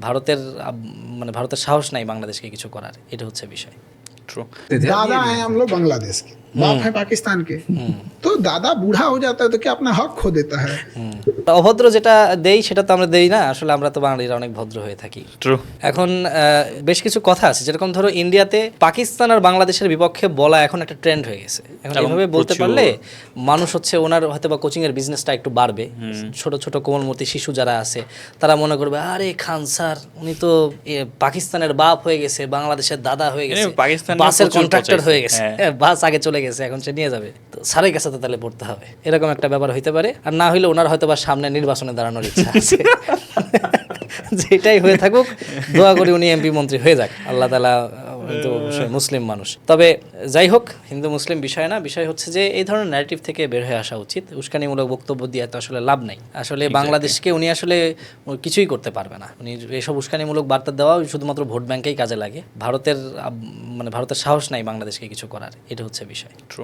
ভারতের মানে ভারতের সাহস নাই বাংলাদেশকে কিছু করার, এটা হচ্ছে বিষয়। ट्रू। दादा हैं हम लोग बांग्लादेश के, बाप है पाकिस्तान के, तो दादा बूढ़ा हो जाता है तो क्या अपना हक खो देता है? অভদ্র যেটা দেই সেটা তো আমরা দেই না, আসলে আমরা তো বাঙালিরা অনেক ভদ্র হয়ে থাকি। ट्रू। এখন বেশ কিছু কথা আছে, যেরকম ধরো ইন্ডিয়াতে পাকিস্তান আর বাংলাদেশের বিপক্ষে বলা এখন একটা ট্রেন্ড হয়ে গেছে। এখন এবং এইভাবে বলতে প্রচুর। পারলে মানুষ হচ্ছে ওনার হয়তো বা কোচিং এর বিজনেসটা একটু বাড়বে। ছোট ছোট কোমলমতি শিশু যারা আছে তারা মনে করবে আরে খান স্যার উনি তো পাকিস্তানের বাপ হয়ে গেছে, বাংলাদেশের দাদা হয়ে গেছে, পাকিস্তানের বাসের প্রচুর কন্ট্রাক্টর পচাইছে। হয়ে গেছে, হ্যাঁ। বাস আগে চলে গেছে, এখন সে নিয়ে যাবে, তো স্যারের কাছে তো তাহলে পড়তে হবে, এরকম একটা ব্যাপার হইতে পারে। আর না হইলে ওনার হয়তো বা সামনে নির্বাচনে দাঁড়ানোর ইচ্ছা আছে। যেটাই হয়ে থাকুক, দোয়া করি উনি এমপি মন্ত্রী হয়ে যাক, আল্লাহ তাআলা কিন্তু অবশ্যই মুসলিম মানুষ। তবে যাই হোক, হিন্দু মুসলিম বিষয় না, বিষয় হচ্ছে যে এই ধরনের ন্যারেটিভ থেকে বের হয়ে আসা উচিত। উস্কানিমূলক বক্তব্য দিয়ে তো আসলে লাভ নাই। আসলে বাংলাদেশকে উনি আসলে কিছুই করতে পারবে না। উনি এইসব উস্কানিমূলক বার্তা দেওয়া শুধুমাত্র ভোট ব্যাংকেই কাজে লাগে। ভারতের মানে ভারতের সাহস নাই বাংলাদেশকে কিছু করার, এটা হচ্ছে বিষয়। ट्रू।